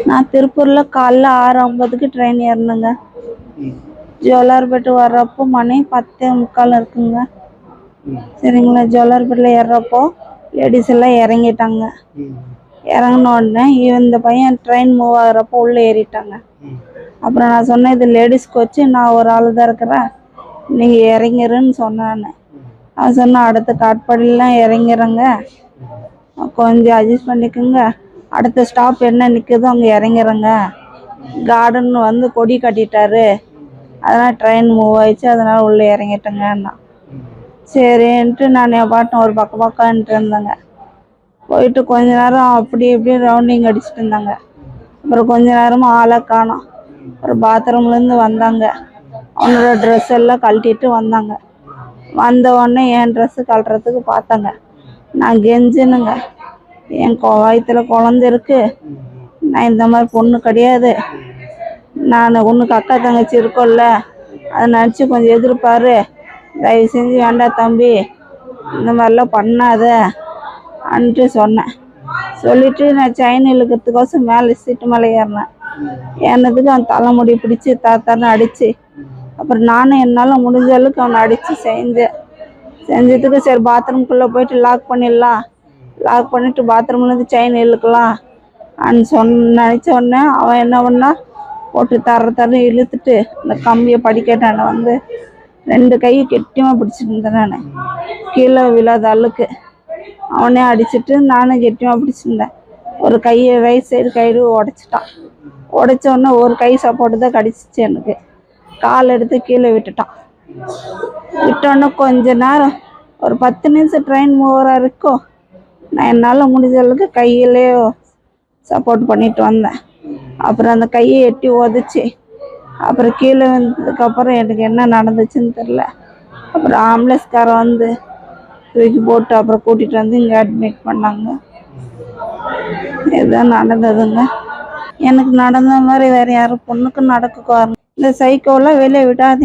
நான் திருப்பூர்ல காலைல 6:50க்கு ட்ரெயின் ஏறினேங்க. ஜோலார்பேட்டை வர்றப்போ மணி 10:45 இருக்குங்க. சரிங்களா, ஜோலார்பேட்டில் ஏறுறப்போ லேடிஸ் எல்லாம் இறங்கிட்டாங்க. இறங்கின உடனே இந்த பையன் ட்ரெயின் மூவ் ஆகுறப்போ உள்ளே ஏறிட்டாங்க. அப்புறம் நான் சொன்னேன், இது லேடிஸ் கோச்சு, நான் ஒரு ஆள் தான் இருக்கிறேன், நீங்கள் இறங்கிருன்னு சொன்னான்னு. அவன் சொன்னால் அடுத்த காட்பாடிலாம் இறங்கிறேங்க, கொஞ்சம் அட்ஜஸ்ட் பண்ணிக்கோங்க, அடுத்த ஸ்டாப் என்ன நிற்குதோ அங்கே இறங்கிறேங்க, கார்டன் வந்து கொடி கட்டிட்டாரு, அதனால் ட்ரெயின் மூவ் ஆயிடுச்சு, அதனால் உள்ளே இறங்கிட்டேங்கன்னா. சரின்ட்டு நான் என் பாட்டம் ஒரு பக்கம்ன்ட்டு இருந்தேங்க. போயிட்டு கொஞ்ச நேரம் அப்படி இப்படி ரவுண்டிங் அடிச்சுட்டு இருந்தாங்க. அப்புறம் கொஞ்ச நேரமாக ஆளை காணோம். ஒரு பாத்ரூம்லேருந்து வந்தாங்க, அவனோட ட்ரெஸ் எல்லாம் கழட்டிட்டு வந்தாங்க. வந்த உடனே என் ட்ரெஸ்ஸு கழட்டுறதுக்கு பார்த்தாங்க. நான் கெஞ்சினுங்க, என் வயிற்றுல குழந்த இருக்கு, நான் இந்த மாதிரி பொண்ணு கிடையாது, நான் உனக்கு அக்கா தங்கச்சி இருக்கோல்ல, அதை நினச்சி கொஞ்சம் எதிர்பாரு, தயவு செஞ்சு வேண்டாம் தம்பி, இந்த மாதிரிலாம் பண்ணாத அன்ட்டு சொன்னேன். சொல்லிவிட்டு நான் செயின் இழுக்கிறதுக்கோசம் மேலே சீட்டு மேலே ஏறினேன். ஏறினதுக்கு அவன் தலைமுடி பிடிச்சி தாத்தான்னு அடித்து, அப்புறம் நானும் என்னால் முடிஞ்ச அளவுக்கு அவனை அடித்து செஞ்சதுக்கு சரி பாத்ரூம்குள்ளே போயிட்டு லாக் பண்ணிடலாம், லாக் பண்ணிவிட்டு பாத்ரூம்லேருந்து செயின் இழுக்கலாம் நினச்ச உடனே அவன் என்ன பண்ணா, போட்டு தர இழுத்துட்டு இந்த கம்பியை படிக்கட்டான வந்து 2 கையை கெட்டியமாக பிடிச்சிட்டு இருந்தேன். நான் கீழே விழாத அளவுக்கு அவனே அடிச்சுட்டு நானும் கெட்டியமாக பிடிச்சிருந்தேன். ஒரு கையை ரைட் சைடு கைடு உடைச்சிட்டான். உடைச்ச உடனே ஒரு கை சப்போர்ட்டு தான் கடிச்சிச்சு. எனக்கு கால் எடுத்து கீழே விட்டுட்டான். விட்டோன்னே கொஞ்ச நேரம் ஒரு 10 நிமிஷம் ட்ரெயின் மூவராக இருக்கும், நான் என்னால் முடிஞ்ச அளவுக்கு கையிலே சப்போர்ட் பண்ணிட்டு வந்தேன். அப்புறம் அந்த கையை எட்டி உதச்சி அப்புறம் கீழே வந்ததுக்கப்புறம் எனக்கு என்ன நடந்துச்சுன்னு தெரில. அப்புறம் ஆம்புலன்ஸ்காரன் வந்து தூக்கி போட்டு அப்புறம் கூட்டிகிட்டு வந்து இங்கே அட்மிட் பண்ணாங்க. இதுதான் நடந்ததுங்க. எனக்கு நடந்த மாதிரி வேறு யாரும் பொண்ணுக்கு நடக்க, இந்த சைக்கோலாம் வெளியே விடாதீங்க.